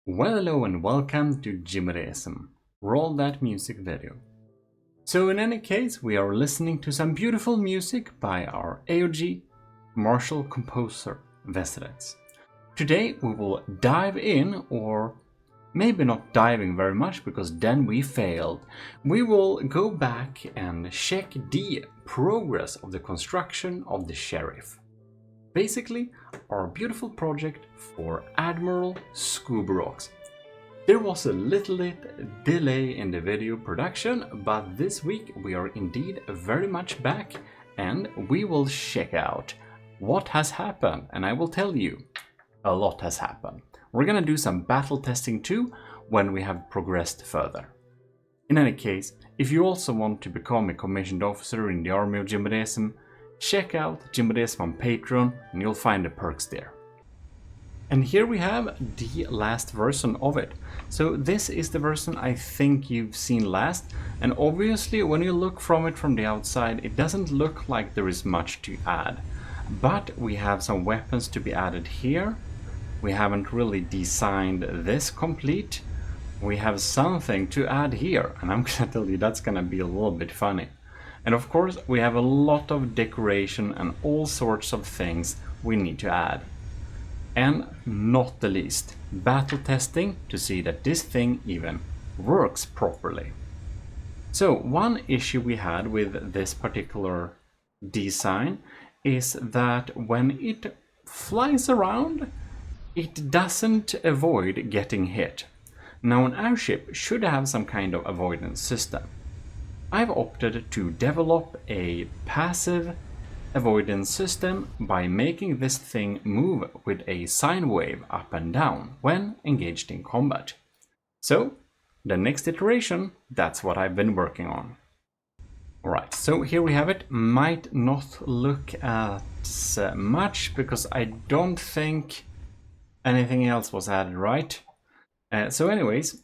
Well, hello and welcome to Gmodism. Roll that music video. So in any case, we are listening to some beautiful music by our AoG martial composer Vesrets. Today we will dive in, or maybe not diving very much because then we failed. We will go back and check the progress of the construction of the Sheriff. Basically, our beautiful project for Admiral Scoobyrocks. There was a little delay in the video production, but this week we are indeed very much back and we will check out what has happened, and I will tell you, a lot has happened. We're gonna do some battle testing too when we have progressed further. In any case, if you also want to become a commissioned officer in the Army of Gmodism, check out Gmodism on Patreon and you'll find the perks there. And here we have the last version of it. So this is the version I think you've seen last, and obviously when you look from it from the outside it doesn't look like there is much to add. But we have some weapons to be added here. We haven't really designed this complete. We have something to add here, and I'm gonna tell you that's gonna be a little bit funny. And of course we have a lot of decoration and all sorts of things we need to add. And not the least, battle testing to see that this thing even works properly. So one issue we had with this particular design is that when it flies around, it doesn't avoid getting hit. Now an airship should have some kind of avoidance system. I've opted to develop a passive avoidance system by making this thing move with a sine wave up and down when engaged in combat. So, the next iteration, that's what I've been working on. Alright, so here we have it. Might not look at much because I don't think anything else was added, right? So anyways,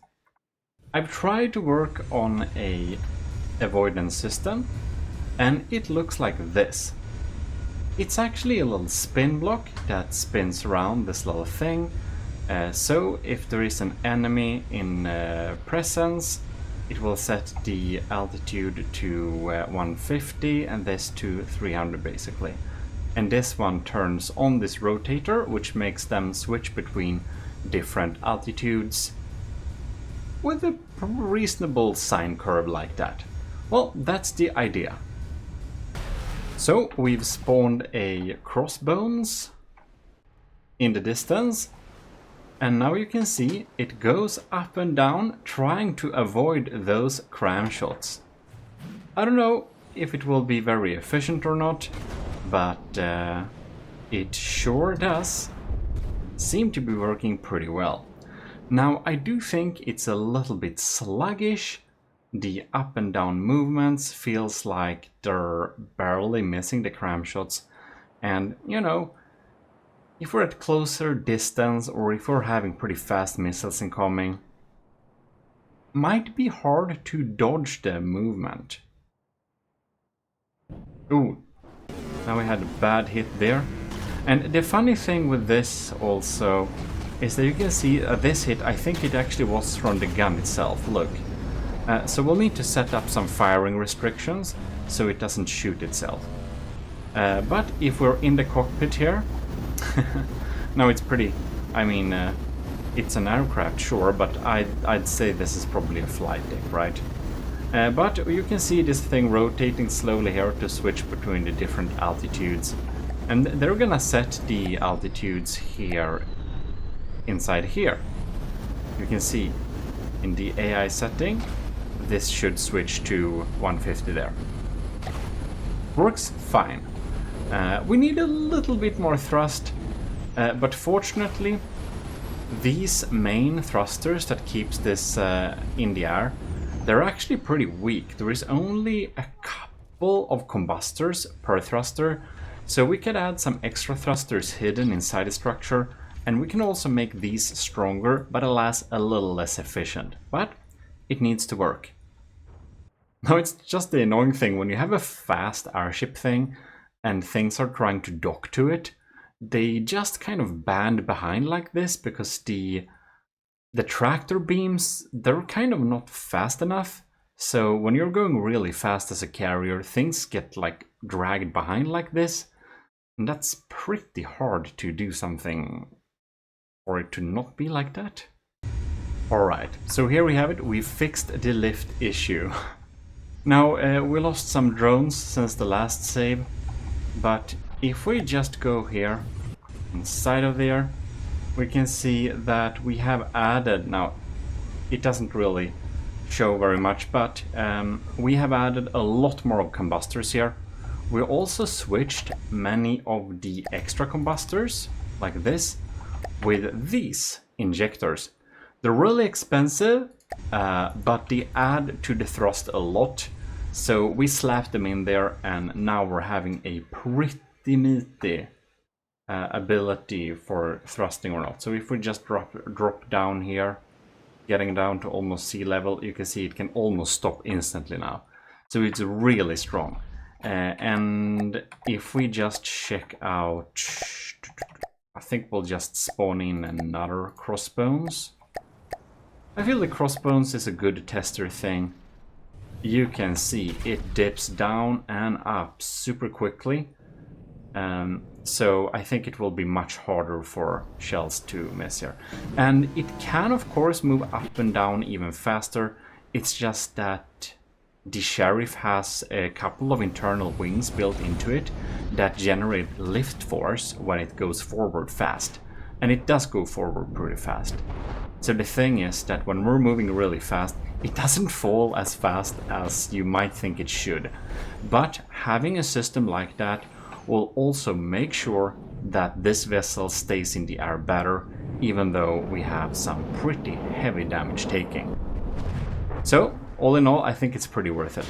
I've tried to work on a avoidance system and it looks like this. It's actually a little spin block that spins around this little thing. So if there is an enemy in presence, it will set the altitude to 150 and this to 300 basically. And this one turns on this rotator, which makes them switch between different altitudes with a reasonable sine curve like that. Well, that's the idea. So we've spawned a crossbones in the distance, and now you can see it goes up and down trying to avoid those cram shots. I don't know if it will be very efficient or not, but it sure does seem to be working pretty well. Now I do think it's a little bit sluggish. The up and down movements feels like they're barely missing the cram shots, and you know, if we're at closer distance or if we're having pretty fast missiles incoming, might be hard to dodge the movement. Ooh, now we had a bad hit there. And the funny thing with this also is that you can see this hit, I think it actually was from the gun itself, look. So we'll need to set up some firing restrictions so it doesn't shoot itself. But if we're in the cockpit here, now it's pretty, I mean, it's an aircraft, sure, but I'd say this is probably a flight deck, right? But you can see this thing rotating slowly here to switch between the different altitudes. And they're gonna set the altitudes here, inside here. You can see in the AI setting, this should switch to 150 there. Works fine. We need a little bit more thrust, but fortunately these main thrusters that keeps this in the air, they're actually pretty weak. There is only a couple of combustors per thruster, so we could add some extra thrusters hidden inside the structure, and we can also make these stronger, but alas a little less efficient. But it needs to work. Now it's just the annoying thing when you have a fast airship thing and things are trying to dock to it, they just kind of band behind like this because the the tractor beams, they're kind of not fast enough. So when you're going really fast as a carrier, things get like dragged behind like this. And that's pretty hard to do something for it to not be like that. Alright, so here we have it. We fixed the lift issue. Now, we lost some drones since the last save. But if we just go here, inside of there, we can see that we have added, now it doesn't really show very much, but we have added a lot more of combustors here. We also switched many of the extra combustors, like this, with these injectors. They're really expensive, but they add to the thrust a lot. So we slapped them in there, and now we're having a pretty meaty ability for thrusting or not. So if we just drop down here, getting down to almost sea level, you can see it can almost stop instantly now. So it's really strong. And if we just check out, I think we'll just spawn in another crossbones. I feel the crossbones is a good tester thing. You can see it dips down and up super quickly. So I think it will be much harder for shells to miss here. And it can of course move up and down even faster. It's just that the Sheriff has a couple of internal wings built into it that generate lift force when it goes forward fast. And it does go forward pretty fast. So the thing is that when we're moving really fast, it doesn't fall as fast as you might think it should. But having a system like that will also make sure that this vessel stays in the air better, even though we have some pretty heavy damage taking. So, all in all, I think it's pretty worth it.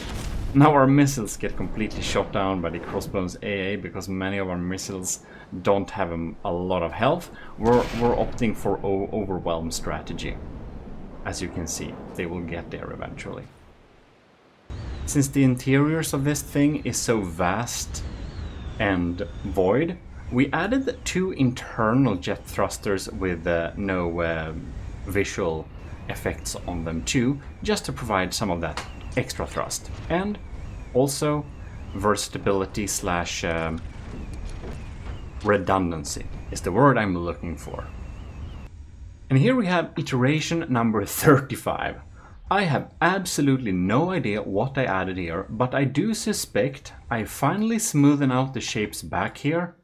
Now our missiles get completely shot down by the Crossbones AA because many of our missiles don't have a lot of health. We're opting for overwhelm strategy. As you can see, they will get there eventually. Since the interiors of this thing is so vast and void, we added 2 internal jet thrusters with no visual effects on them too, just to provide some of that extra thrust. And also versatility slash redundancy is the word I'm looking for. And here we have iteration number 35. I have absolutely no idea what I added here, but I do suspect I finally smoothed out the shapes back here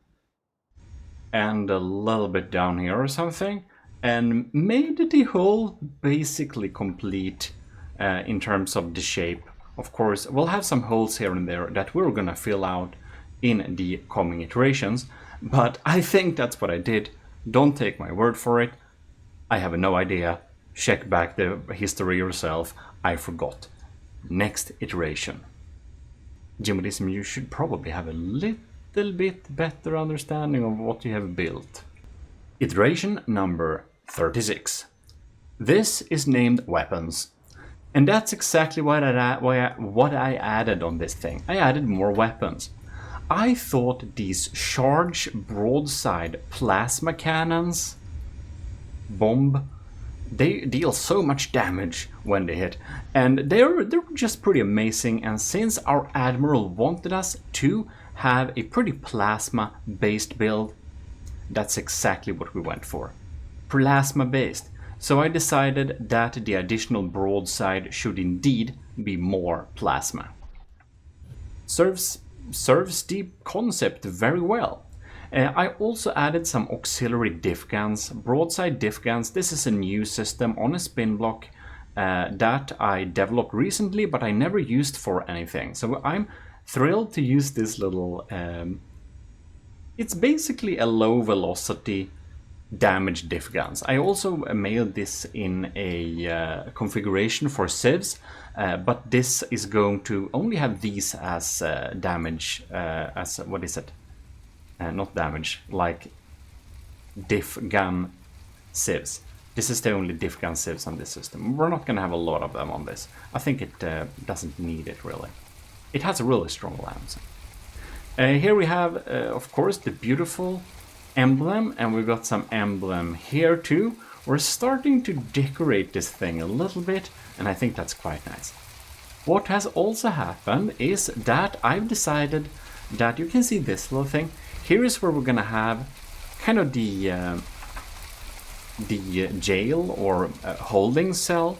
and a little bit down here or something, and made the hull basically complete in terms of the shape. Of course, we'll have some holes here and there that we're gonna fill out in the coming iterations, but I think that's what I did. Don't take my word for it. I have no idea. Check back the history yourself. I forgot. Next iteration. Gmodism, you should probably have a little bit better understanding of what you have built. Iteration number 36. This is named weapons. And that's exactly what I added on this thing. I added more weapons. I thought these charge broadside plasma cannons, bomb, they deal so much damage when they hit, and they're just pretty amazing. And since our Admiral wanted us to have a pretty plasma based build, that's exactly what we went for. Plasma based. So I decided that the additional broadside should indeed be more plasma. Serves the concept very well. I also added some auxiliary diff guns, broadside diff guns. This is a new system on a spin block that I developed recently, but I never used for anything. So I'm thrilled to use this little... it's basically a low velocity damage diff guns. I also mailed this in a configuration for civs, but this is going to only have these as damage, as what is it? Not damage, like diff gun civs. This is the only diff gun civs on this system. We're not going to have a lot of them on this. I think it doesn't need it really. It has a really strong lance. Here we have, of course, the beautiful emblem, and we've got some emblem here too. we're starting to decorate this thing a little bit, and I think that's quite nice. What has also happened is that I've decided that you can see this little thing. Here is where we're gonna have kind of the jail or holding cell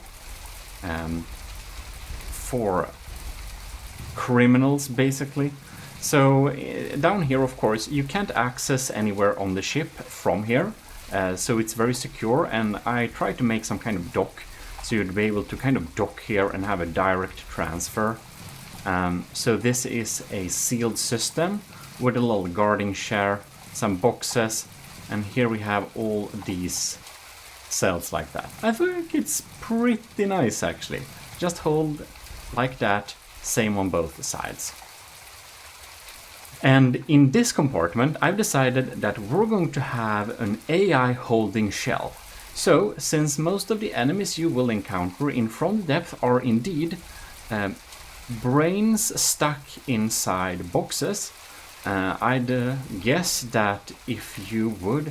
for criminals, basically. So down here, of course, you can't access anywhere on the ship from here, so it's very secure, and I tried to make some kind of dock, so you'd be able to kind of dock here and have a direct transfer. So this is a sealed system with a little guarding chair, some boxes, and here we have all these cells like that. I think it's pretty nice, actually. Just hold like that, same on both sides. And in this compartment, I've decided that we're going to have an AI holding shell. So, since most of the enemies you will encounter in From the Depth are indeed brains stuck inside boxes, I'd guess that if you would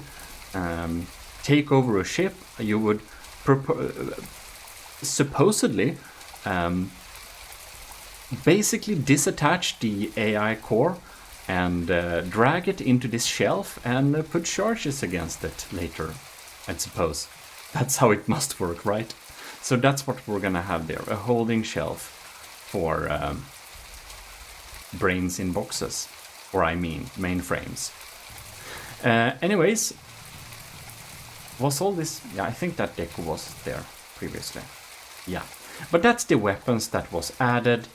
take over a ship, you would supposedly basically disattach the AI core and drag it into this shelf and put charges against it later, I suppose. That's how it must work, right? So that's what we're gonna have there, a holding shelf for brains in boxes, or I mean mainframes. Anyways, was all this... yeah, I think that deco was there previously. Yeah, but that's the weapons that was added.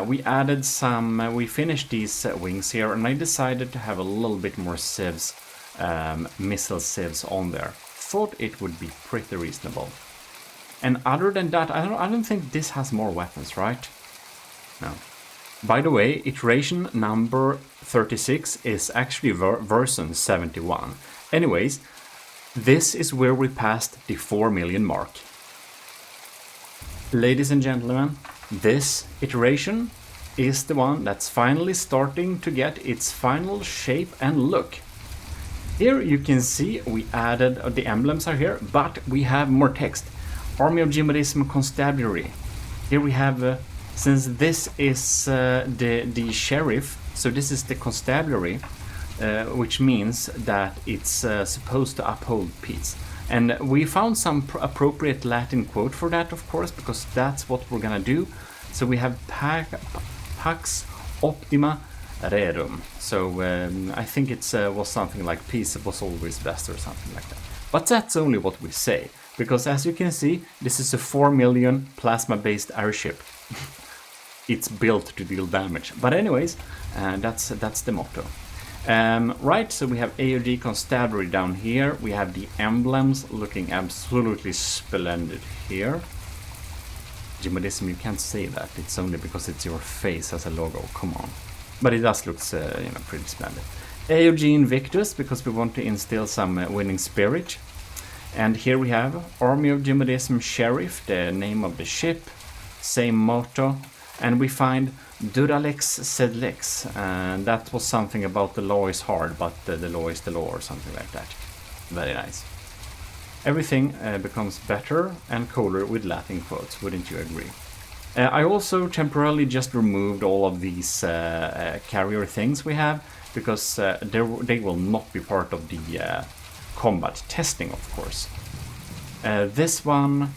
We added some, we finished these wings here, and I decided to have a little bit more sieves, missile sieves on there. Thought it would be pretty reasonable. And other than that, I don't think this has more weapons, right? No. By the way, iteration number 36 is actually version 71. Anyways, this is where we passed the 4 million mark. Ladies and gentlemen, this iteration is the one that's finally starting to get its final shape and look. Here you can see we added, the emblems are here, but we have more text. Army of Gmodism Constabulary. Here we have, since this is the sheriff, so this is the constabulary, which means that it's supposed to uphold peace. And we found some appropriate Latin quote for that, of course, because that's what we're gonna do. So we have Pax Optima Rerum. So I think it was something like peace was always best or something like that. But that's only what we say, because as you can see, this is a 4 million plasma-based airship. It's built to deal damage. But anyways, that's the motto. Right, so we have AoG Constabulary down here. We have the emblems looking absolutely splendid here. Gmodism, you can't say that. It's only because it's your face as a logo. Come on. But it does look, pretty splendid. AoG Invictus, because we want to instill some winning spirit. And here we have Army of Gmodism Sheriff, the name of the ship. Same motto. And we find Duralex sed lex, and that was something about the law is hard, but the law is the law, or something like that. Very nice. Everything becomes better and cooler with Latin quotes, wouldn't you agree? I also temporarily just removed all of these carrier things we have, because they will not be part of the combat testing, of course. This one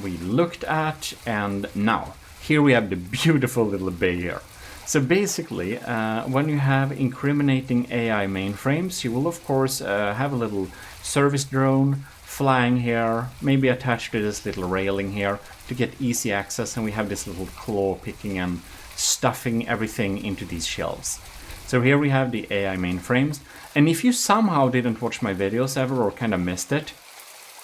we looked at, and now here we have the beautiful little bay here. So basically, when you have incriminating AI mainframes, you will of course have a little service drone flying here, maybe attached to this little railing here to get easy access, and we have this little claw picking and stuffing everything into these shelves. So here we have the AI mainframes, and if you somehow didn't watch my videos ever or kind of missed it,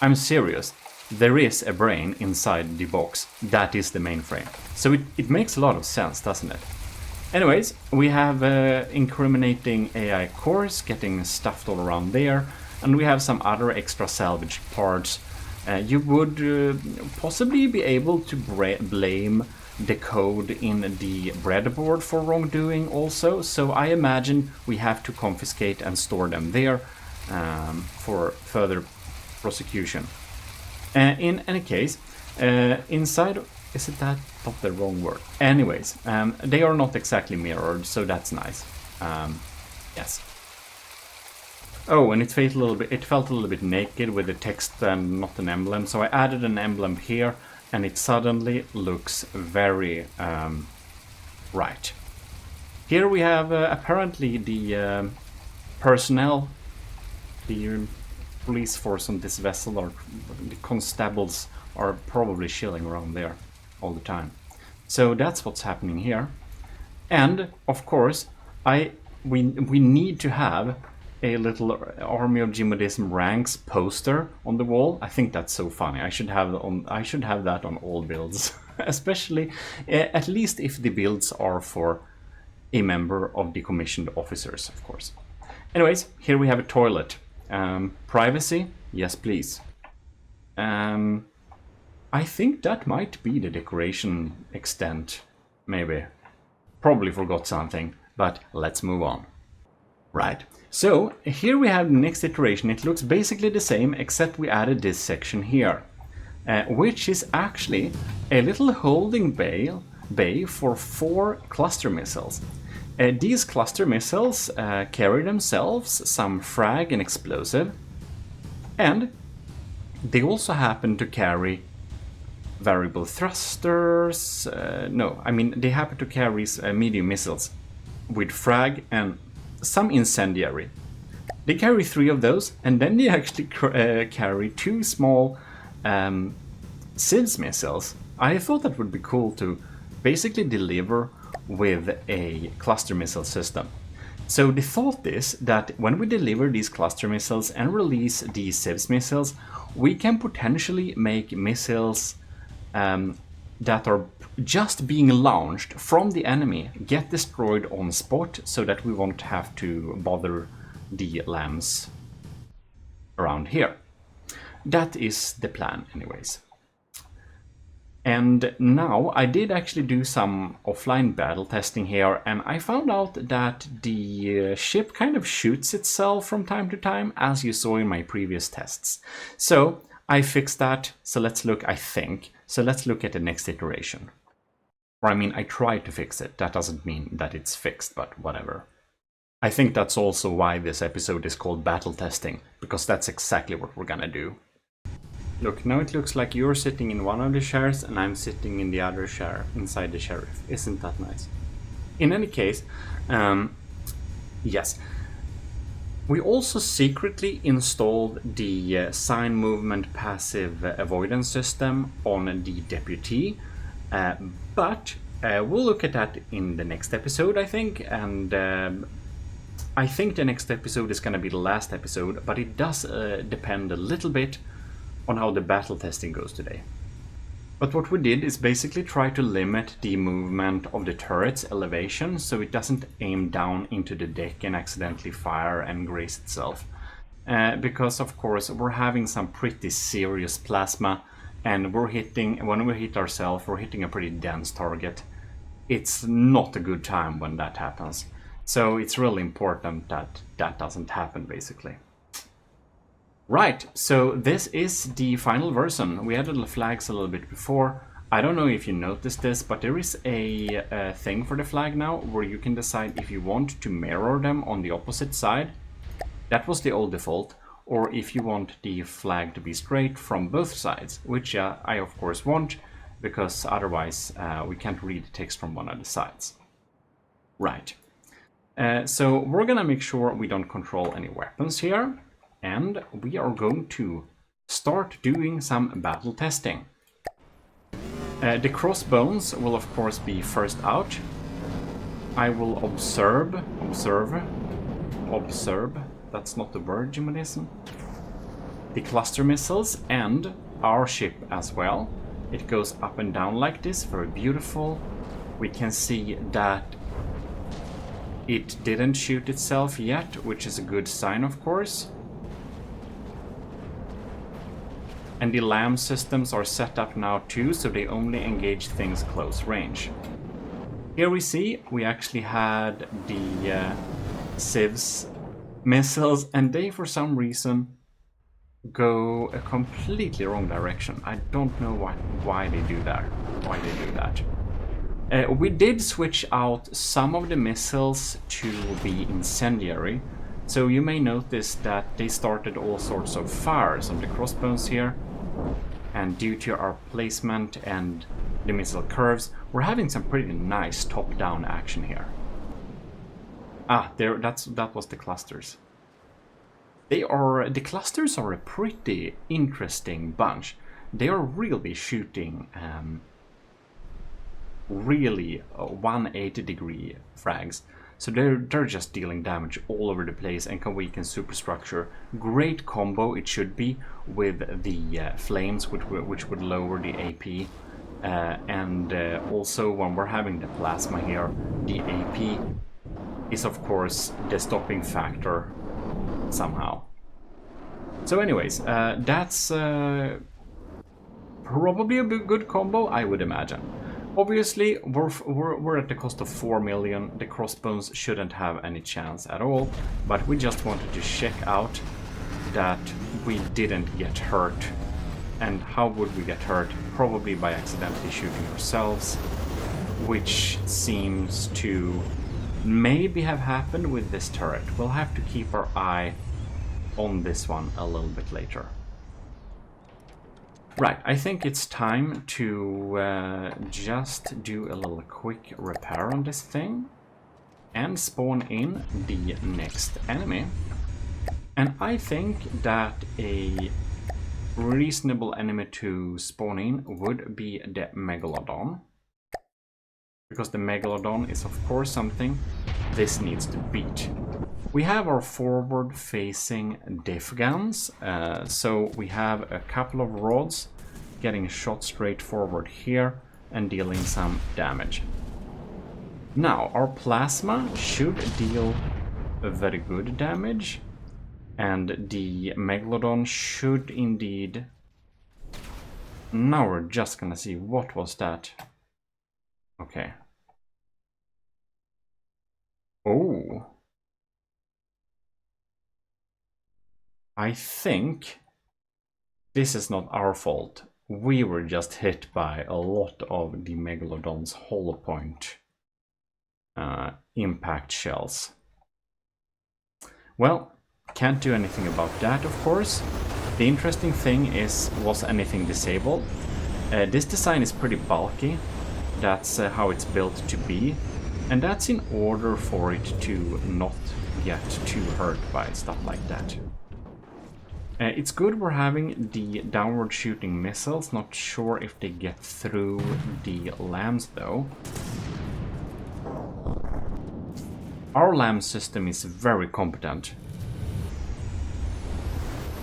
I'm serious. There is a brain inside the box. That is the mainframe. So it makes a lot of sense, doesn't it? Anyways, we have incriminating AI cores getting stuffed all around there, and we have some other extra salvage parts. You would possibly be able to blame the code in the breadboard for wrongdoing also, so I imagine we have to confiscate and store them there for further prosecution. In any case, inside, is it that not the wrong word? Anyways, they are not exactly mirrored, so that's nice. Yes. Oh, and it felt a little bit naked with the text and not an emblem, so I added an emblem here, and it suddenly looks very right. Here we have apparently the personnel, the police force on this vessel, or the constables, are probably chilling around there all the time. So that's what's happening here. And of course, we need to have a little Army of Gmodism ranks poster on the wall. I think that's so funny. I should have that on all builds, especially at least if the builds are for a member of the commissioned officers, of course. Anyways, here we have a toilet. Privacy, yes please. I think that might be the decoration extent, maybe. Probably forgot something, but let's move on. Right, so here we have the next iteration. It looks basically the same, except we added this section here, which is actually a little holding bay for 4 cluster missiles. These cluster missiles carry themselves some frag and explosive, and they also happen to carry variable thrusters. They happen to carry medium missiles with frag and some incendiary. They carry 3 of those, and then they actually carry 2 small Civs missiles. I thought that would be cool to basically deliver with a cluster missile system. So the thought is that when we deliver these cluster missiles and release these Civs missiles, we can potentially make missiles that are just being launched from the enemy get destroyed on spot, so that we won't have to bother the lambs around here. That is the plan anyways. And now I did actually do some offline battle testing here, and I found out that the ship kind of shoots itself from time to time, as you saw in my previous tests. So I fixed that, so let's look, let's look at the next iteration. Or I mean, I tried to fix it. That doesn't mean that it's fixed, but whatever. I think that's also why this episode is called Battle Testing, because that's exactly what we're gonna do. Look, now it looks like you're sitting in one of the chairs and I'm sitting in the other chair inside the sheriff. Isn't that nice? In any case, yes. We also secretly installed the sign movement passive avoidance system on the deputy, but we'll look at that in the next episode, I think, and I think the next episode is going to be the last episode, but it does depend a little bit on how the battle testing goes today. But what we did is basically try to limit the movement of the turret's elevation so it doesn't aim down into the deck and accidentally fire and graze itself. Because of course we're having some pretty serious plasma, and when we hit ourselves, we're hitting a pretty dense target. It's not a good time when that happens. So it's really important that that doesn't happen, basically. Right, so this is the final version. We added the flags a little bit before. I don't know if you noticed this, but there is a thing for the flag now where you can decide if you want to mirror them on the opposite side. That was the old default. Or if you want the flag to be straight from both sides, which I of course want, because otherwise we can't read the text from one of the sides. Right. So we're gonna make sure we don't control any weapons here. And we are going to start doing some battle testing. The crossbones will of course be first out. I will observe, that's not the word, Gmodism. The cluster missiles and our ship as well. It goes up and down like this, very beautiful. We can see that it didn't shoot itself yet, which is a good sign of course. And the LAM systems are set up now too, so they only engage things close range. Here we see we actually had the Civs missiles, and they for some reason go a completely wrong direction. I don't know why they do that. We did switch out some of the missiles to be incendiary, so you may notice that they started all sorts of fires on the crossbows here, and due to our placement and the missile curves, we're having some pretty nice top-down action here. That was the clusters. The clusters are a pretty interesting bunch. They are really shooting really 180-degree frags. So they're just dealing damage all over the place and can weaken superstructure. Great combo it should be with the flames, which would lower the AP. And also when we're having the plasma here, the AP is of course the stopping factor somehow. So anyways, that's probably a good combo, I would imagine. Obviously, we're at the cost of 4 million. The crossbows shouldn't have any chance at all, but we just wanted to check out that we didn't get hurt. And how would we get hurt? Probably by accidentally shooting ourselves, which seems to maybe have happened with this turret. We'll have to keep our eye on this one a little bit later. Right, I think it's time to just do a little quick repair on this thing and spawn in the next enemy. And I think that a reasonable enemy to spawn in would be the Megalodon. Because the Megalodon is of course something this needs to beat. We have our forward-facing diff guns, so we have a couple of rods getting shot straight forward here and dealing some damage. Now, our plasma should deal a very good damage, and the Megalodon should indeed... Now we're just gonna see, what was that? Okay. Oh. I think this is not our fault. We were just hit by a lot of the Megalodon's hollow point impact shells. Well, can't do anything about that, of course. The interesting thing is, was anything disabled? This design is pretty bulky. That's how it's built to be. And that's in order for it to not get too hurt by stuff like that. It's good we're having the downward shooting missiles. Not sure if they get through the lambs though. Our lamb system is very competent.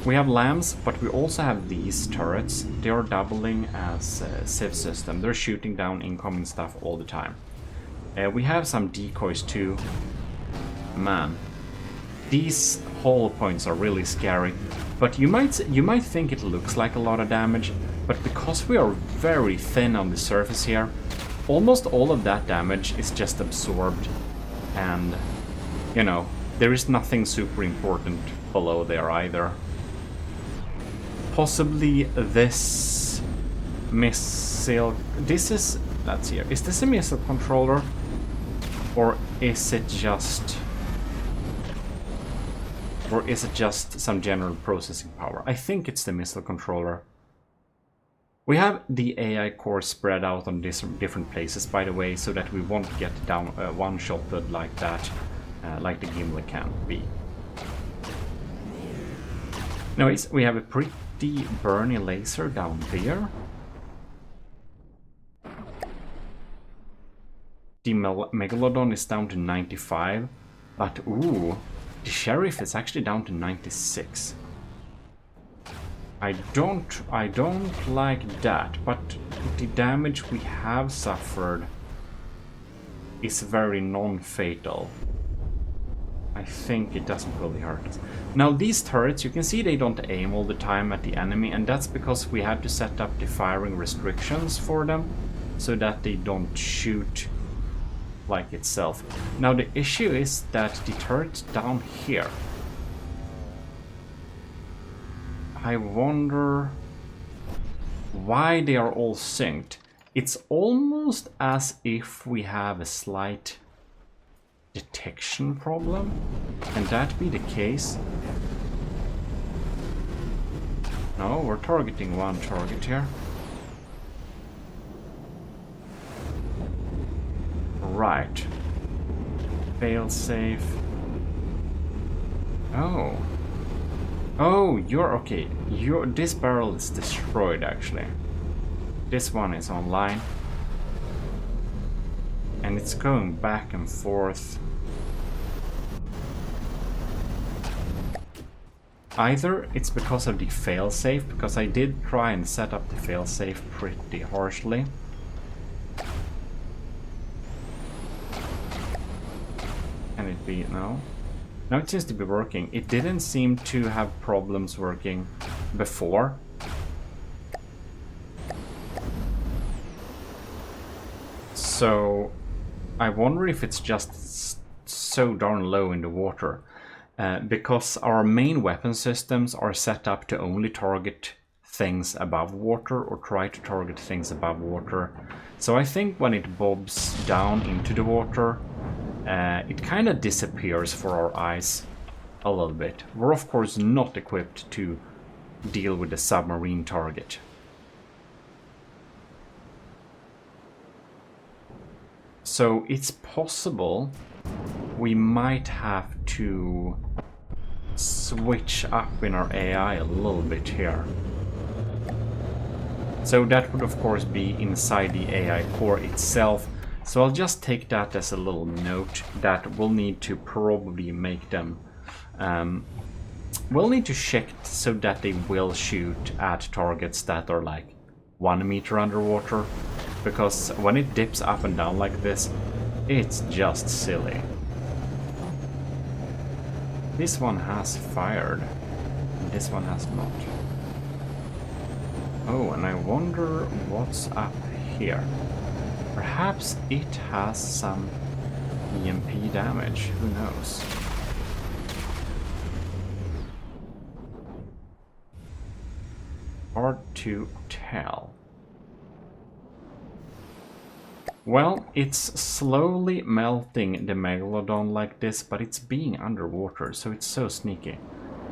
We have lambs, but we also have these turrets. They are doubling as a civ system. They're shooting down incoming stuff all the time. We have some decoys too. Man, these hollow points are really scary. But you might think it looks like a lot of damage, but because we are very thin on the surface here, almost all of that damage is just absorbed, and, you know, there is nothing super important below there either. Possibly this missile... This is... Let's see here. Is this a missile controller? Or is it just... Or is it just some general processing power? I think it's the missile controller. We have the AI core spread out on different places, by the way, so that we won't get down one-shotted like that, like the Gimli can be. Anyways, we have a pretty burny laser down there. The Megalodon is down to 95, but ooh, the Sheriff is actually down to 96. I don't like that, but the damage we have suffered is very non-fatal. I think it doesn't really hurt us. Now these turrets, you can see they don't aim all the time at the enemy, and that's because we had to set up the firing restrictions for them so that they don't shoot like itself. Now the issue is that the turret down here, I wonder why they are all synced. It's almost as if we have a slight detection problem. Can that be the case? No, we're targeting one target here. Right. Fail safe. Oh. Oh, you're okay. This barrel is destroyed actually. This one is online. And it's going back and forth. Either it's because of the failsafe, because I did try and set up the failsafe pretty harshly. Can it be? No. Now it seems to be working. It didn't seem to have problems working before. So I wonder if it's just so darn low in the water. Because our main weapon systems are set up to only target things above water or try to target things above water. So I think when it bobs down into the water, it kind of disappears for our eyes a little bit. We're of course not equipped to deal with a submarine target. So it's possible we might have to switch up in our AI a little bit here. So that would of course be inside the AI core itself. So I'll just take that as a little note that we'll need to probably make them... we'll need to check so that they will shoot at targets that are like 1 meter underwater. Because when it dips up and down like this, it's just silly. This one has fired, and this one has not. Oh, and I wonder what's up here. Perhaps it has some EMP damage, who knows? Hard to tell. Well, it's slowly melting the Megalodon like this, but it's being underwater, so it's so sneaky.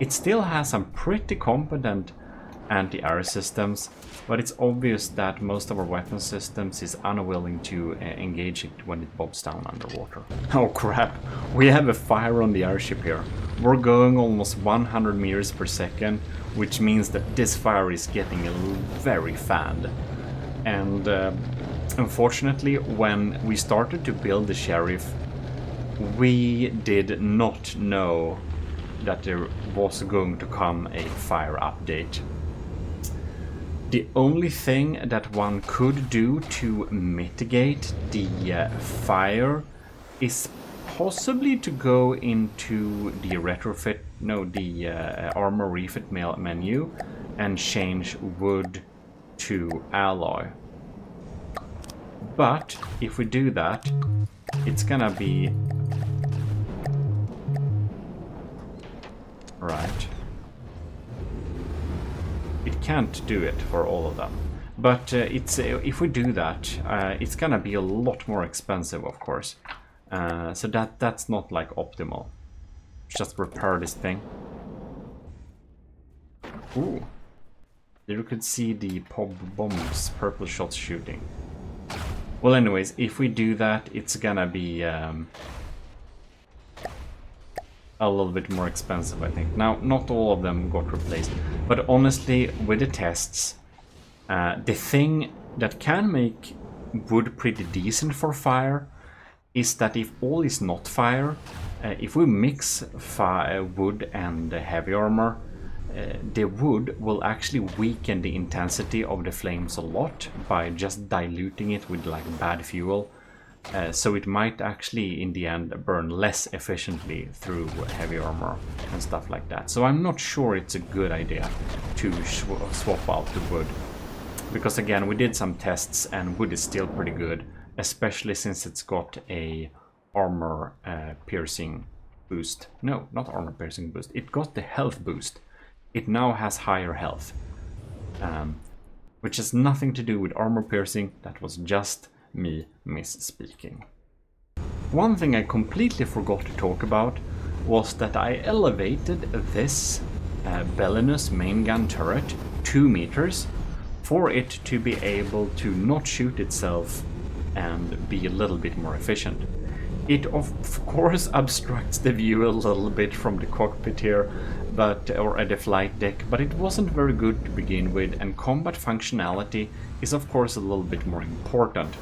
It still has some pretty competent anti-air systems, but it's obvious that most of our weapon systems is unwilling to engage it when it bobs down underwater. Oh crap, we have a fire on the airship here. We're going almost 100 meters per second, which means that this fire is getting very fanned. And unfortunately, when we started to build the Sheriff, we did not know that there was going to come a fire update. The only thing that one could do to mitigate the fire is possibly to go into the retrofit, no, the armor refit menu and change wood to alloy. But if we do that, it's gonna be... Right. It can't do it for all of them. But it's if we do that, it's gonna be a lot more expensive, of course. So that's not like optimal. Just repair this thing. Ooh. You could see the pop bombs, purple shots shooting. Well, anyways, if we do that, it's gonna be a little bit more expensive, I think. Now, not all of them got replaced, but honestly, with the tests, the thing that can make wood pretty decent for fire is that if all is not fire, if we mix wood and heavy armor, the wood will actually weaken the intensity of the flames a lot by just diluting it with like bad fuel. So it might actually in the end burn less efficiently through heavy armor and stuff like that. So I'm not sure it's a good idea to swap out the wood. Because again, we did some tests and wood is still pretty good, especially since it's got a armor piercing boost. No, not armor piercing boost. It got the health boost. it now has higher health. Which has nothing to do with armor piercing, that was just me misspeaking. One thing I completely forgot to talk about was that I elevated this Belinus main gun turret 2 meters for it to be able to not shoot itself and be a little bit more efficient. It of course obstructs the view a little bit from the cockpit here, or at the flight deck, but it wasn't very good to begin with, and combat functionality is of course a little bit more important.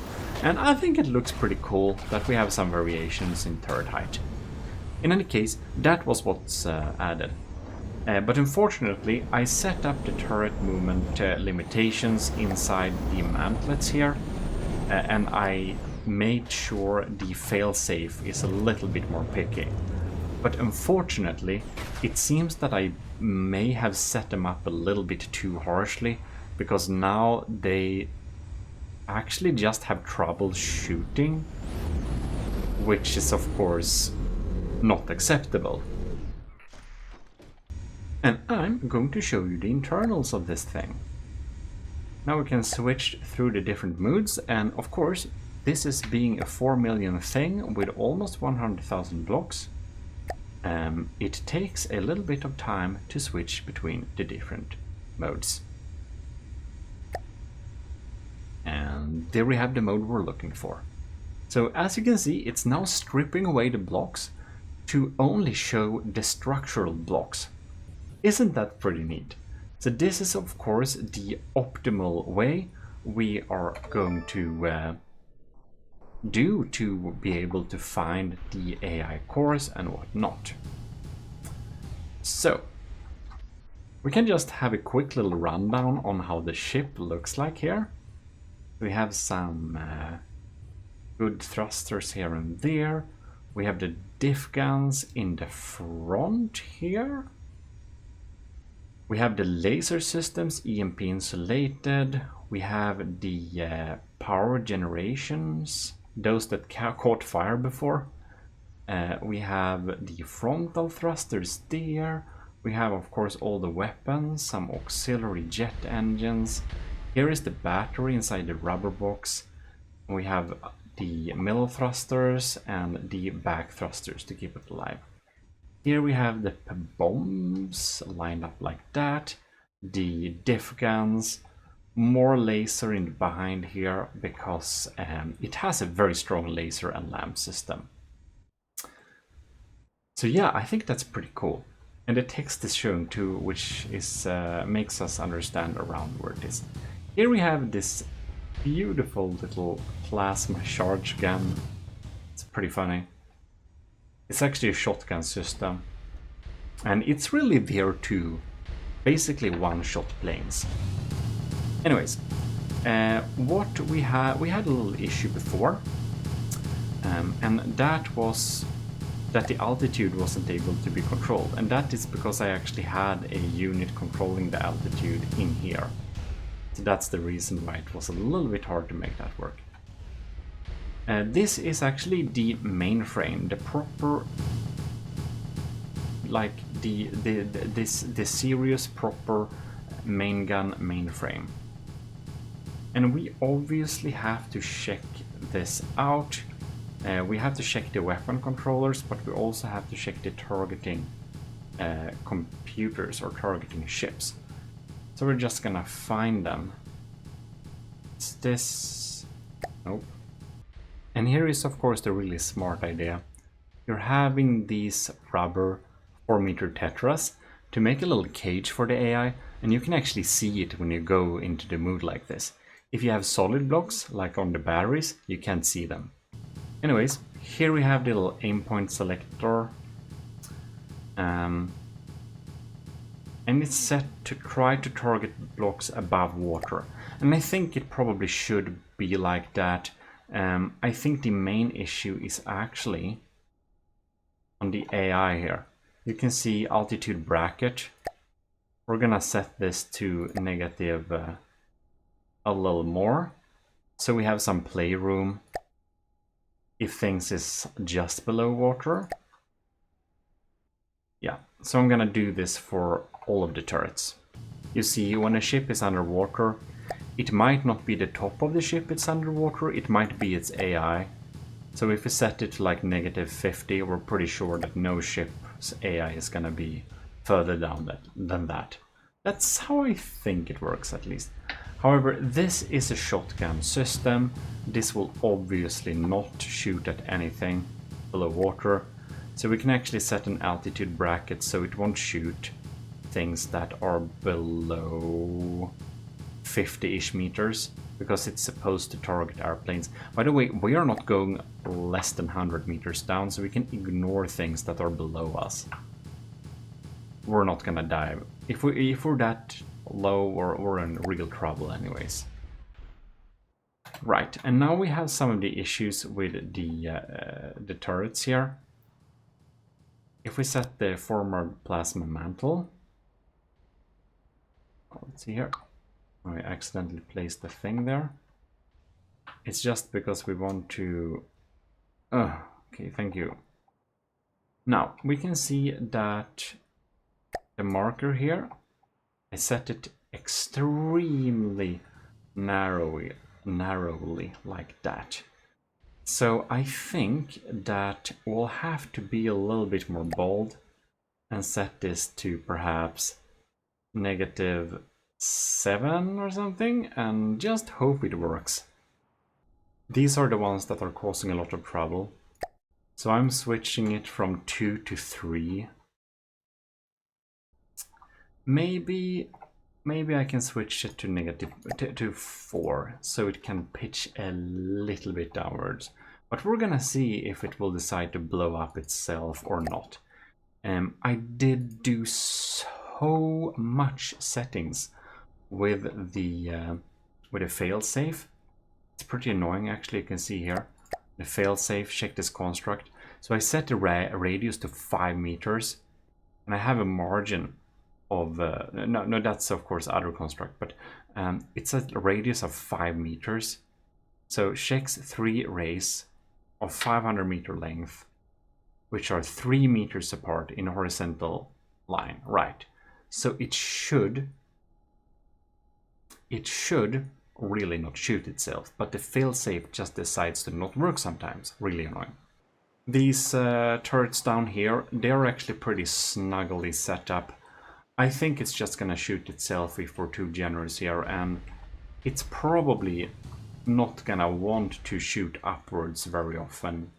And I think it looks pretty cool that we have some variations in turret height. In any case, that was what's added. But unfortunately, I set up the turret movement limitations inside the mantlets here, and I made sure the failsafe is a little bit more picky. But unfortunately, it seems that I may have set them up a little bit too harshly, because now they actually just have trouble shooting, which is of course not acceptable. And I'm going to show you the internals of this thing. Now we can switch through the different moods, and of course this is being a 4 million thing with almost 100,000 blocks. It takes a little bit of time to switch between the different modes. And there we have the mode we're looking for. So as you can see, it's now stripping away the blocks to only show the structural blocks. Isn't that pretty neat? So this is of course the optimal way we are going to do to be able to find the AI cores and whatnot. So we can just have a quick little rundown on how the ship looks like here. We have some good thrusters here and there. We have the diff guns in the front here. We have the laser systems, EMP insulated. We have the power generations, those that caught fire before. We have the frontal thrusters there. We have of course all the weapons, some auxiliary jet engines. Here is the battery inside the rubber box. We have the middle thrusters and the back thrusters to keep it alive. Here we have the bombs lined up like that, the diff guns, more laser in behind here because it has a very strong laser and lamp system. So yeah, I think that's pretty cool. And the text is shown too, which is makes us understand around where it is. Here we have this beautiful little plasma charge gun. It's pretty funny. It's actually a shotgun system, and it's really there to basically one-shot planes. Anyways, what we had a little issue before, and that was that the altitude wasn't able to be controlled, and that is because I actually had a unit controlling the altitude in here. So that's the reason why it was a little bit hard to make that work. This is actually the mainframe, the proper, like the serious proper main gun mainframe. And we obviously have to check this out. We have to check the weapon controllers, but we also have to check the targeting computers or targeting ships. So we're just gonna find them. It's this. Nope. And here is of course the really smart idea. You're having these rubber 4-meter tetras to make a little cage for the AI, and you can actually see it when you go into the mood like this. If you have solid blocks, like on the batteries, you can't see them. Anyways, here we have the little aim point selector. And it's set to try to target blocks above water. And I think it probably should be like that. I think the main issue is actually on the AI here. You can see altitude bracket. We're gonna set this to negative a little more. So we have some playroom if things is just below water. Yeah, so I'm gonna do this for all of the turrets. You see, when a ship is underwater, it might not be the top of the ship it's underwater, it might be its AI. So if we set it to like -50, we're pretty sure that no ship's AI is gonna be further down than that. That's how I think it works, at least. However, this is a shotgun system. This will obviously not shoot at anything below water. So we can actually set an altitude bracket so it won't shoot things that are below 50-ish meters, because it's supposed to target airplanes. By the way, we are not going less than 100 meters down, so we can ignore things that are below us. We're not gonna die. If we're that low, we're in real trouble anyways. Right, and now we have some of the issues with the turrets here. If we set the former plasma mantle, let's see here. I accidentally placed the thing there. It's just because we want to... okay, thank you. Now, we can see that the marker here, I set it extremely narrowly like that. So I think that we'll have to be a little bit more bold and set this to perhaps -7 or something, and just hope it works. These are the ones that are causing a lot of trouble. So I'm switching it from 2 to 3. Maybe I can switch it to 4, so it can pitch a little bit downwards. But we're gonna see if it will decide to blow up itself or not. I did do so much settings with the failsafe. It's pretty annoying, actually. You can see here the failsafe, check this construct. So I set the radius to 5 meters, and I have a margin of no, that's of course other construct, but it's a radius of 5 meters. So checks 3 rays of 500 meter length, which are 3 meters apart in a horizontal line, right? So it should really not shoot itself, but the failsafe just decides to not work sometimes. Really annoying. These turrets down here, they're actually pretty snugly set up. I think it's just gonna shoot itself if we're too generous here, and it's probably not gonna want to shoot upwards very often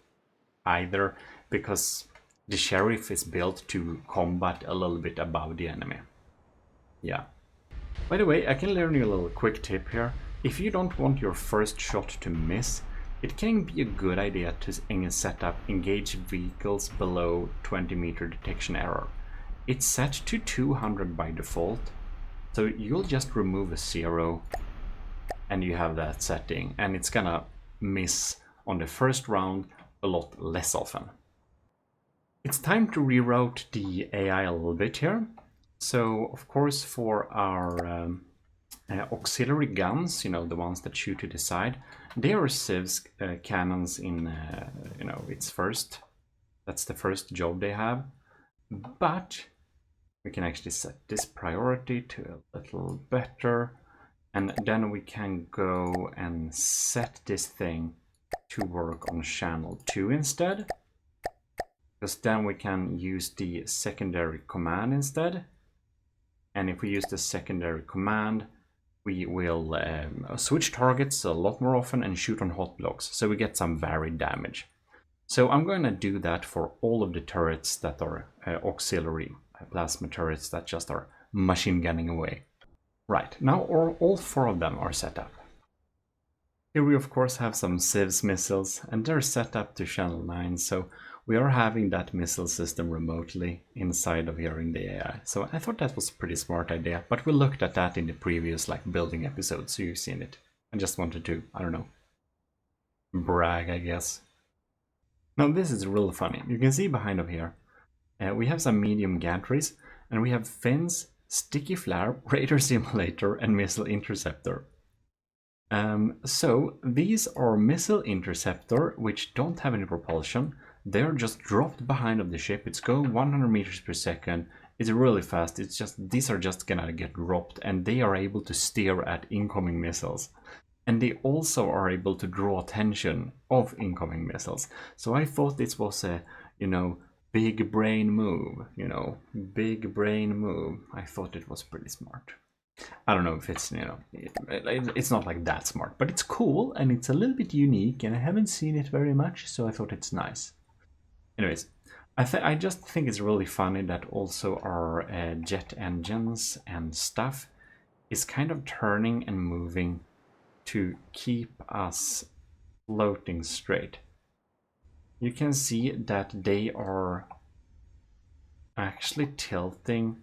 either, because the Sheriff is built to combat a little bit above the enemy. Yeah. By the way, I can learn you a little quick tip here. If you don't want your first shot to miss, it can be a good idea to set up engage vehicles below 20 meter detection error. It's set to 200 by default, so you'll just remove a 0 and you have that setting, and it's gonna miss on the first round a lot less often. It's time to reroute the AI a little bit here. So of course, for our auxiliary guns, you know, the ones that shoot to the side, they are civs cannons in its first. That's the first job they have. But we can actually set this priority to a little better, and then we can go and set this thing to work on channel 2 instead, because then we can use the secondary command instead. And if we use the secondary command, we will switch targets a lot more often and shoot on hot blocks, so we get some varied damage. So I'm going to do that for all of the turrets that are auxiliary plasma turrets that just are machine gunning away. Right, now all 4 of them are set up. Here we of course have some civs missiles, and they're set up to channel 9, so we are having that missile system remotely inside of here in the AI. So I thought that was a pretty smart idea, but we looked at that in the previous building episode, so you've seen it. I just wanted to, I don't know, brag, I guess. Now this is real funny. You can see behind of here, we have some medium gantries, and we have fins, sticky flare, radar simulator, and missile interceptor. So these are missile interceptor, which don't have any propulsion. They're just dropped behind of the ship. It's going 100 meters per second, It's really fast. It's just, these are just gonna get dropped, and they are able to steer at incoming missiles. And they also are able to draw attention of incoming missiles. So I thought this was a, you know, big brain move, you know, big brain move. I thought it was pretty smart. I don't know if it's, you know, it's not like that smart, but it's cool and it's a little bit unique, and I haven't seen it very much, so I thought it's nice. Anyways, I just think it's really funny that also our jet engines and stuff is kind of turning and moving to keep us floating straight. You can see that they are actually tilting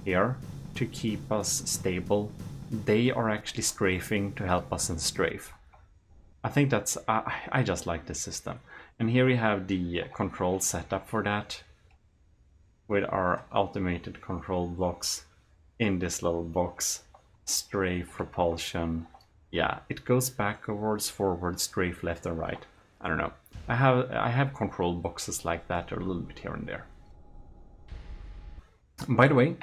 here to keep us stable. They are actually strafing to help us in strafe. I think that's, I just like this system. And here we have the control setup for that, with our automated control blocks in this little box. Strafe, propulsion, yeah, it goes backwards, forward, strafe, left and right. I don't know. I have control boxes like that, or a little bit here and there. By the way,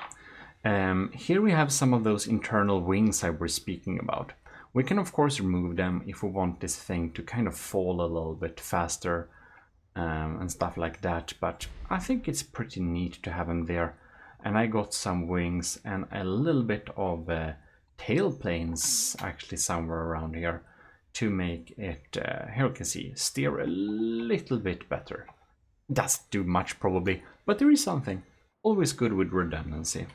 here we have some of those internal wings I was speaking about. We can of course remove them if we want this thing to kind of fall a little bit faster and stuff like that, but I think it's pretty neat to have them there. And I got some wings and a little bit of tail planes actually somewhere around here to make it, here you can see, steer a little bit better. Doesn't do much probably, but there is something. Always good with redundancy.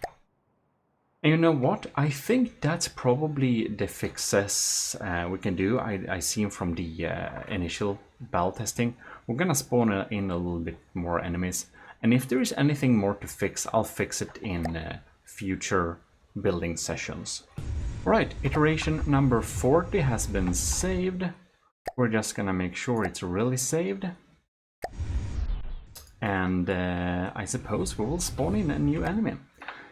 And you know what? I think that's probably the fixes we can do. I see from the initial battle testing. We're gonna spawn in a little bit more enemies. And if there is anything more to fix, I'll fix it in future building sessions. Right, iteration number 40 has been saved. We're just gonna make sure it's really saved. And I suppose we will spawn in a new enemy.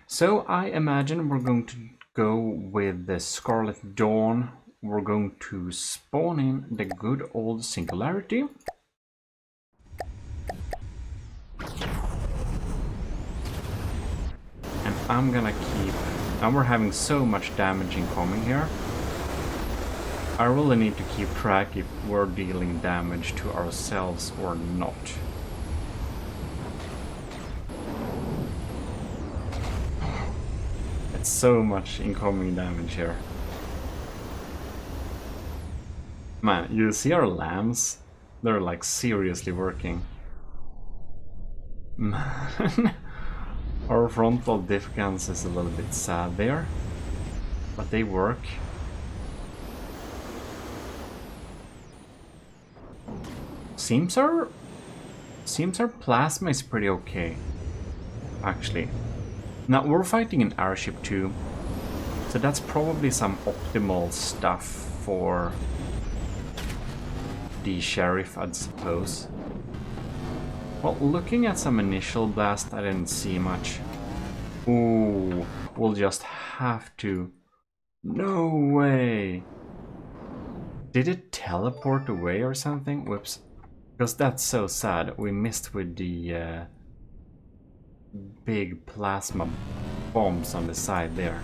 So I imagine we're going to go with the Scarlet Dawn. We're going to spawn in the good old Singularity. And I'm gonna keep... And we're having so much damage incoming here. I really need to keep track if we're dealing damage to ourselves or not. It's so much incoming damage here. Man, you see our lambs? They're like seriously working. Man. Our frontal diff guns is a little bit sad there, but they work. Seems our plasma is pretty okay, actually. Now we're fighting an airship too, so that's probably some optimal stuff for the sheriff, I'd suppose. Well, looking at some initial blast, I didn't see much. Ooh, we'll just have to... No way! Did it teleport away or something? Whoops. Because that's so sad. We missed with the big plasma bombs on the side there.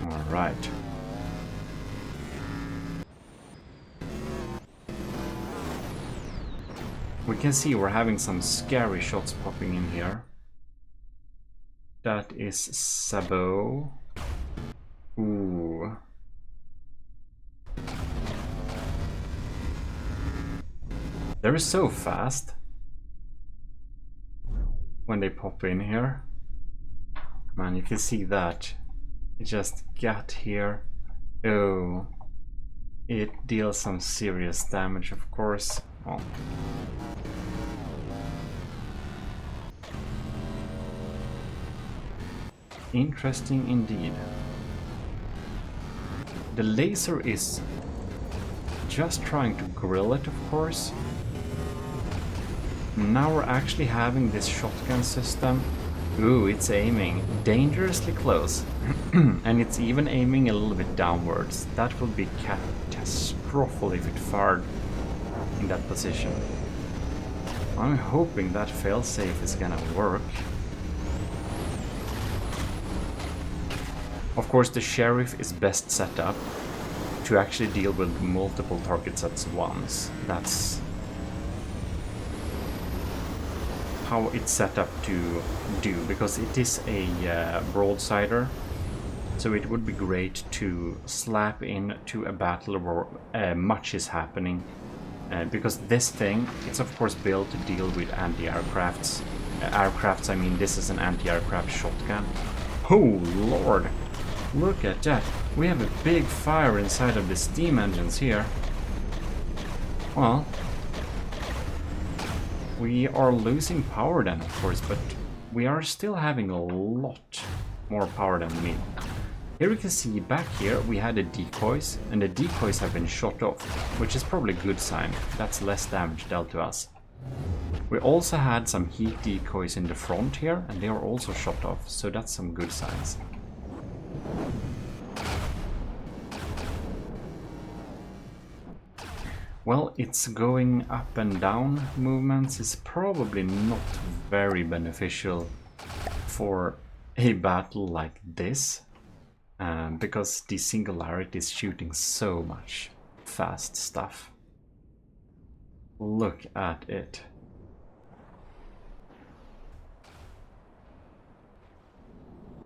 Alright. We can see we're having some scary shots popping in here. That is Sabo. Ooh. They're so fast when they pop in here. Man, you can see that. It just got here. Oh. It deals some serious damage, of course. Oh. Interesting indeed. The laser is just trying to grill it, of course. Now we're actually having this shotgun system. Ooh, it's aiming dangerously close. And it's even aiming a little bit downwards. That would be catastrophic if it fired in that position. I'm hoping that failsafe is gonna work. Of course, the sheriff is best set up to actually deal with multiple targets at once. That's how it's set up to do, because it is a broadsider, so it would be great to slap into a battle where much is happening, because this thing, it's of course built to deal with anti-aircrafts. Aircrafts, I mean, this is an anti-aircraft shotgun. Oh lord, look at that. We have a big fire inside of the steam engines here. Well, we are losing power then, of course, but we are still having a lot more power than we need. Here we can see back here we had the decoys, and the decoys have been shot off, which is probably a good sign. That's less damage dealt to us. We also had some heat decoys in the front here, and they are also shot off, so that's some good signs. Well, it's going up and down movements is probably not very beneficial for a battle like this, because the Singularity is shooting so much fast stuff. Look at it.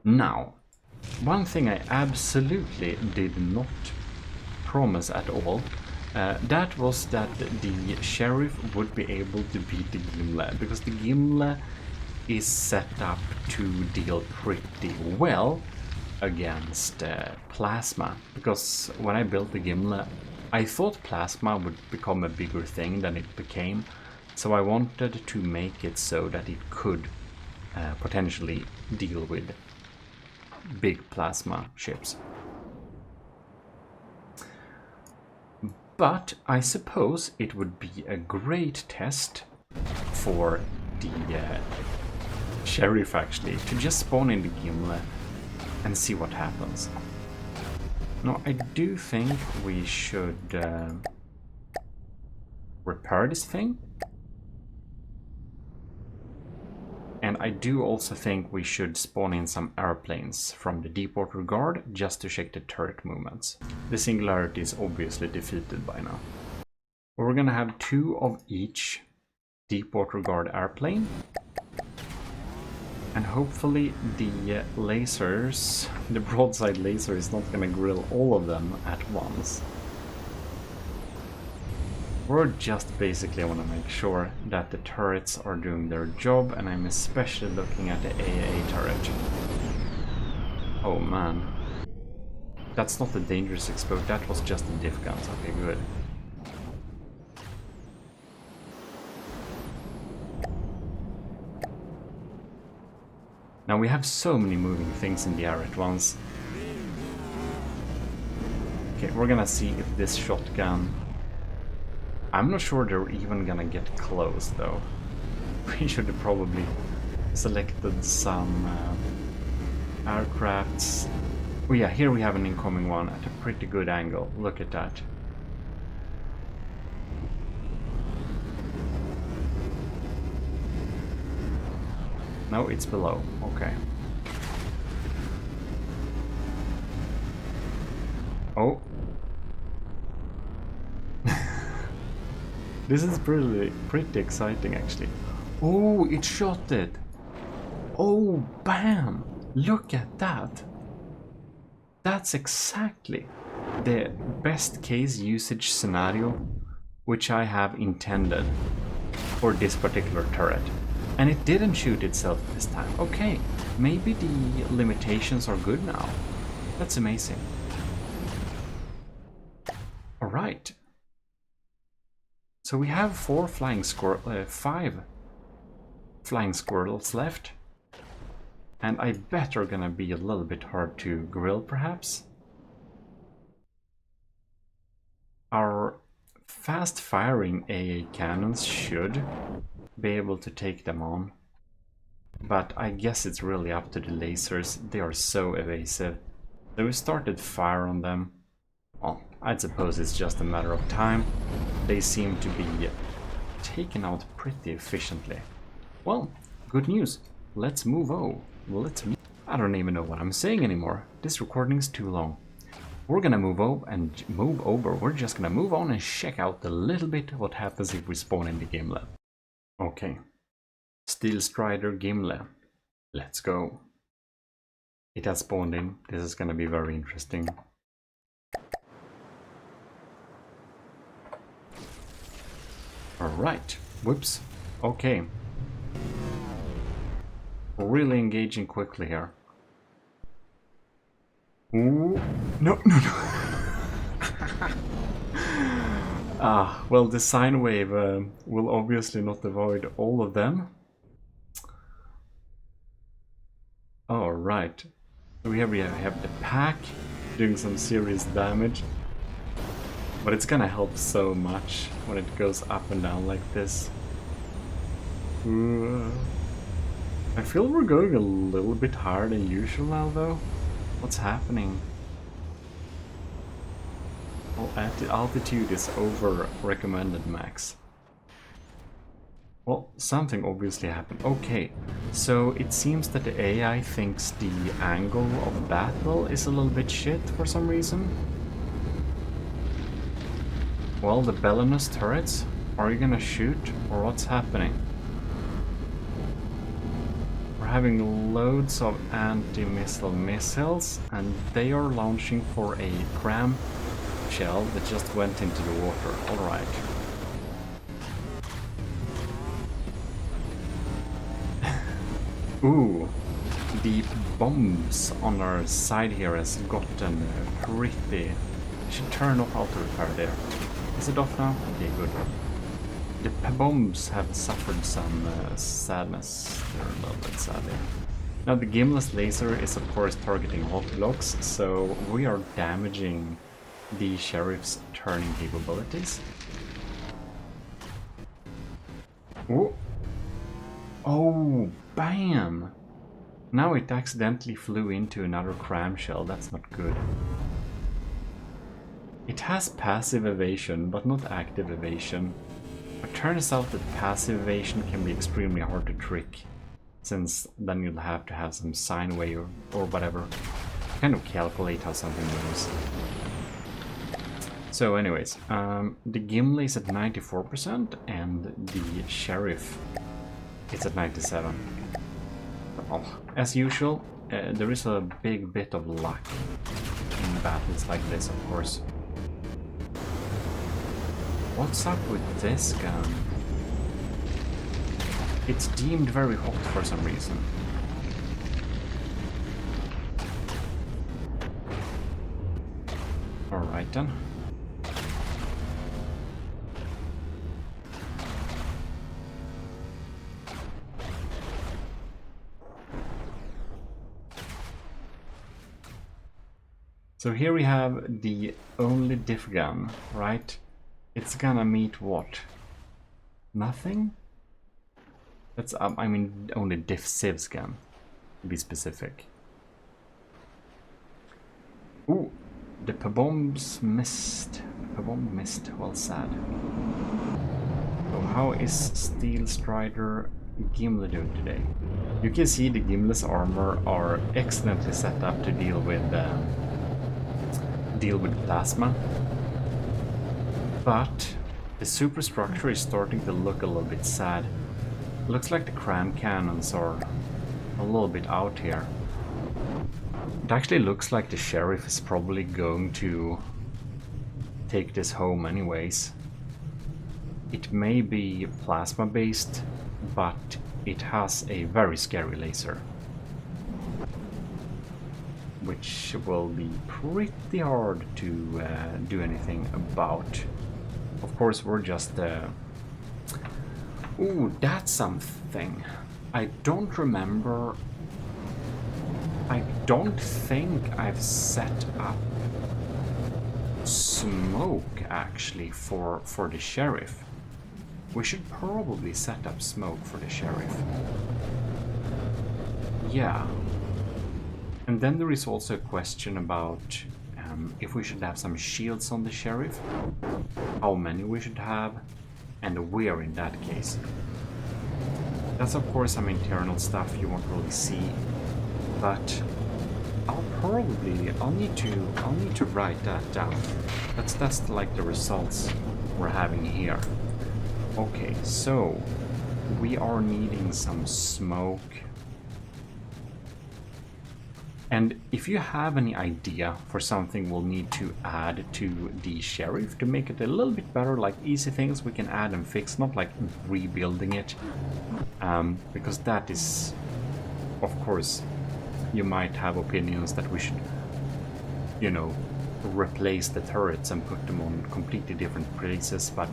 Now, one thing I absolutely did not promise at all, that was that the sheriff would be able to beat the Gimle, because the Gimle is set up to deal pretty well against plasma. Because when I built the Gimle, I thought plasma would become a bigger thing than it became, so I wanted to make it so that it could potentially deal with big plasma ships. But I suppose it would be a great test for the sheriff actually to just spawn in the Gimle and see what happens. Now I do think we should repair this thing. And I do also think we should spawn in some airplanes from the Deepwater Guard just to check the turret movements. The Singularity is obviously defeated by now. We're gonna have 2 of each Deepwater Guard airplane. And hopefully the lasers, the broadside laser is not gonna grill all of them at once. We're just basically want to make sure that the turrets are doing their job, and I'm especially looking at the AA turret. Oh man. That's not a dangerous explode, that was just a diff guns. Okay, good. Now we have so many moving things in the air at once. Okay, we're gonna see if this shotgun... I'm not sure they're even gonna get close though. We should have probably selected some aircrafts. Oh yeah, here we have an incoming one at a pretty good angle. Look at that. No, it's below. Okay. Oh. This is pretty exciting actually. Oh, it shot it. Oh, bam! Look at that. That's exactly the best case usage scenario which I have intended for this particular turret. And it didn't shoot itself this time. Okay, maybe the limitations are good now. That's amazing. Alright. So we have 5 flying squirrels left. And I bet are gonna be a little bit hard to grill, perhaps. Our fast-firing AA cannons should be able to take them on. But I guess it's really up to the lasers. They are so evasive. So we started fire on them. Well, I suppose it's just a matter of time. They seem to be taken out pretty efficiently. Well, good news. Let's move on. I don't even know what I'm saying anymore. This recording is too long. We're gonna move over. We're just gonna move on and check out a little bit what happens if we spawn in the Gimle. Okay. Steel Strider Gimle. Let's go. It has spawned in. This is gonna be very interesting. Alright. Whoops. Okay. Really engaging quickly here. Ooh. No. Well, the sine wave will obviously not avoid all of them. Alright. So here we have the pack doing some serious damage. But it's gonna help so much when it goes up and down like this. I feel we're going a little bit higher than usual now though. What's happening? Oh, altitude is over recommended max. Well, something obviously happened. Okay, so it seems that the AI thinks the angle of battle is a little bit shit for some reason. Well, the Belanus turrets, are you gonna shoot or what's happening? We're having loads of anti-missile missiles and they are launching for a cram shell that just went into the water. Alright. Ooh, the bombs on our side here has gotten pretty... I should turn off auto repair there. Is it off now? Okay, good. The bombs have suffered some sadness. They're a little bit sad there. Now the Gimle's laser is of course targeting hot blocks, so we are damaging the Sheriff's turning capabilities. Oh! Oh, bam! Now it accidentally flew into another cram shell, that's not good. It has passive evasion, but not active evasion. It turns out that passive evasion can be extremely hard to trick, since then you'll have to have some sine wave or whatever, kind of calculate how something moves. So anyways, the Gimle is at 94% and the Sheriff is at 97%. Well, as usual, there is a big bit of luck in battles like this, of course. What's up with this gun? It's deemed very hot for some reason. Alright then. So here we have the only diff gun, right? It's gonna meet what? Nothing? That's I mean only diff civs gun, to be specific. Ooh, the bombs missed. Bomb missed. Well, sad. So how is Steel Strider Gimle doing today? You can see the Gimle's armor are excellently set up to deal with plasma. But the superstructure is starting to look a little bit sad. Looks like the cram cannons are a little bit out here. It actually looks like the Sheriff is probably going to take this home anyways. It may be plasma based, but it has a very scary laser, which will be pretty hard to do anything about. Of course, we're just... Ooh, that's something. I don't remember... I don't think I've set up smoke, actually, for the Sheriff. We should probably set up smoke for the Sheriff. Yeah. And then there is also a question about if we should have some shields on the Sheriff, how many we should have, and we're in that case. That's of course some internal stuff you won't really see, but I'll need to write that down. That's like the results we're having here. Okay, so we are needing some smoke. And if you have any idea for something we'll need to add to the sheriff to make it a little bit better, like easy things we can add and fix, not like rebuilding it, because that is, of course, you might have opinions that we should, you know, replace the turrets and put them on completely different places, but,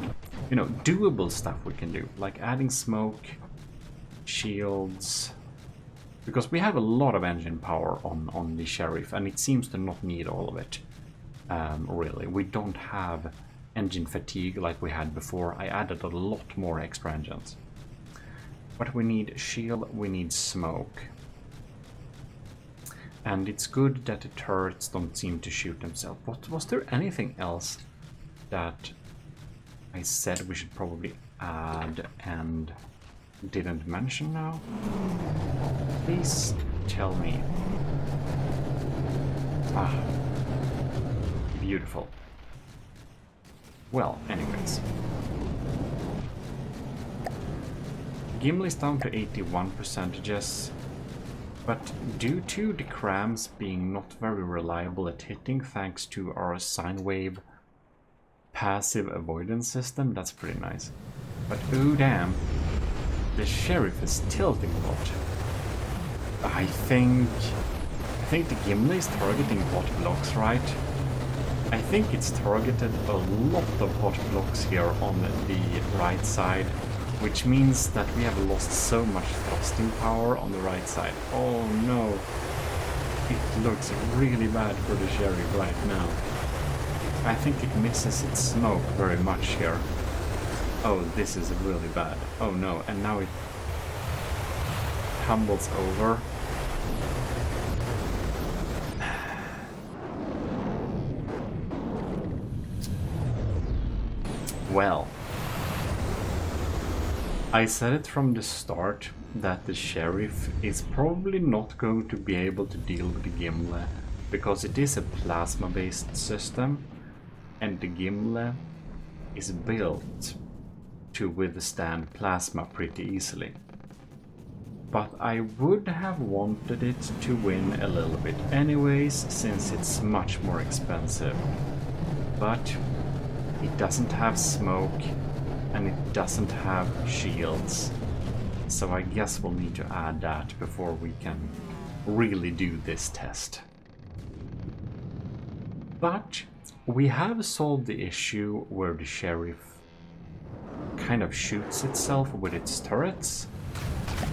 you know, doable stuff we can do, like adding smoke, shields, because we have a lot of engine power on the sheriff, and it seems to not need all of it, really. We don't have engine fatigue like we had before. I added a lot more extra engines. But we need shield, we need smoke. And it's good that the turrets don't seem to shoot themselves. But was there anything else that I said we should probably add and didn't mention now? Please tell me. Ah, beautiful. Well, anyways. Gimli's down to 81%, but due to the crams being not very reliable at hitting thanks to our sine wave passive avoidance system, that's pretty nice. But oh damn, the sheriff is tilting a lot. I think the Gimli is targeting bot blocks, right? I think it's targeted a lot of bot blocks here on the right side, which means that we have lost so much thrusting power on the right side. Oh no, it looks really bad for the sheriff right now. I think it misses its smoke very much here. Oh, this is really bad. Oh no, and now it tumbles over. Well, I said it from the start that the sheriff is probably not going to be able to deal with the Gimli because it is a plasma-based system and the Gimli is built to withstand plasma pretty easily. But I would have wanted it to win a little bit anyways, since it's much more expensive. But it doesn't have smoke and it doesn't have shields. So I guess we'll need to add that before we can really do this test. But we have solved the issue where the sheriff kind of shoots itself with its turrets.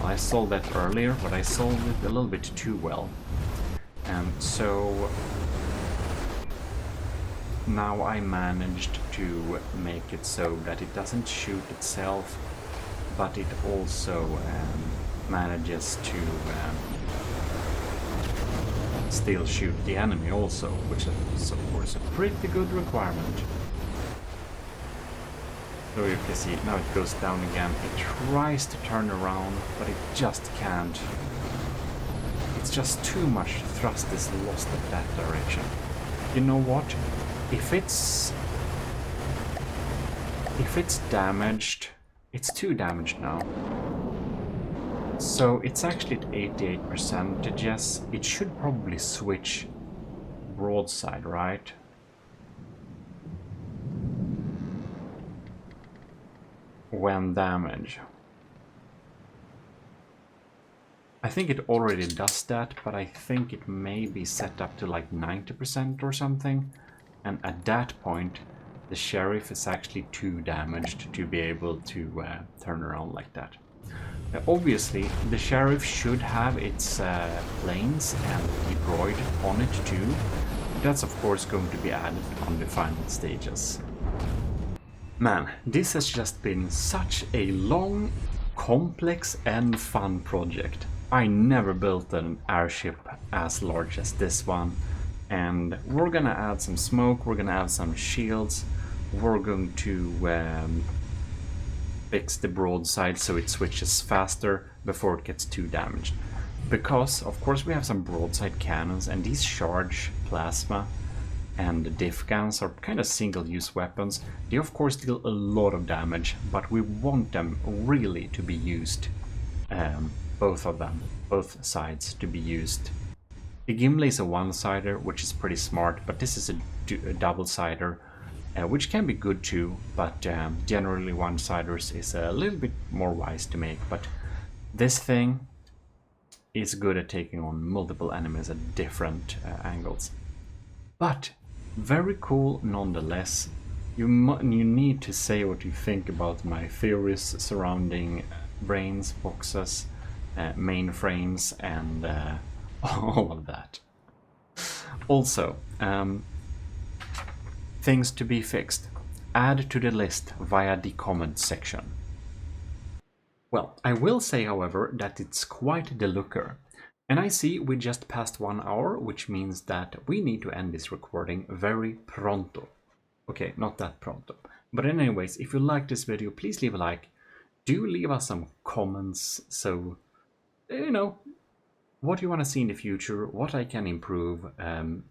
I solved that earlier, but I solved it a little bit too well. And so now I managed to make it so that it doesn't shoot itself, but it also manages to still shoot the enemy also, which is of course a pretty good requirement. So you can see now it goes down again. It tries to turn around, but it just can't. It's just too much thrust is lost in that direction. You know what? If it's damaged, it's too damaged now. So it's actually at 88%. Yes, it should probably switch broadside, right? When damaged. I think it already does that, but I think it may be set up to like 90% or something. And at that point, the sheriff is actually too damaged to be able to turn around like that. Obviously, the sheriff should have its planes and the droid on it too. That's of course going to be added on the final stages. Man, this has just been such a long, complex and fun project. I never built an airship as large as this one. And we're gonna add some smoke, we're gonna add some shields, we're going to fix the broadside so it switches faster before it gets too damaged. Because, of course, we have some broadside cannons, and these charge plasma and the diff guns are kind of single-use weapons. They, of course, deal a lot of damage, but we want them really to be used. Both of them, both sides to be used. The Gimli is a one-sider, which is pretty smart, but this is a double-sider, which can be good too, but generally one-siders is a little bit more wise to make. But this thing is good at taking on multiple enemies at different angles. But very cool nonetheless. You need to say what you think about my theories surrounding brains, boxes, mainframes, and all of that. Also, things to be fixed. Add to the list via the comment section. Well, I will say, however, that it's quite the looker. And I see we just passed 1 hour, which means that we need to end this recording very pronto. Okay, not that pronto. But anyways, if you like this video, please leave a like. Do leave us some comments, so, you know, what you want to see in the future, what I can improve,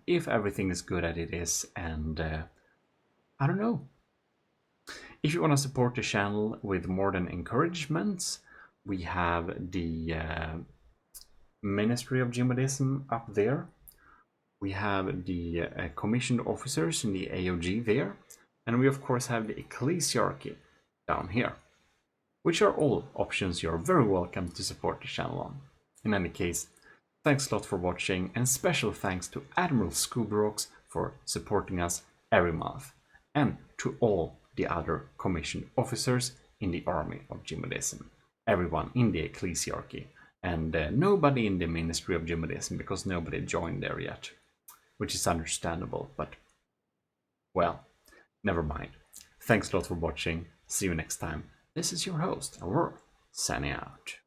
if everything is good as it is, and I don't know. If you want to support the channel with more than encouragements, we have the Ministry of Gmodism up there. We have the commissioned officers in the AoG there. And we of course have the ecclesiarchy down here, which are all options you're very welcome to support the channel on. In any case, thanks a lot for watching, and special thanks to Admiral Scoobyrocks for supporting us every month, and to all the other commissioned officers in the Army of Gmodism, everyone in the ecclesiarchy, and nobody in the Ministry of Gmodism, because nobody joined there yet, which is understandable, but, well, never mind. Thanks a lot for watching. See you next time. This is your host, and we're signing out.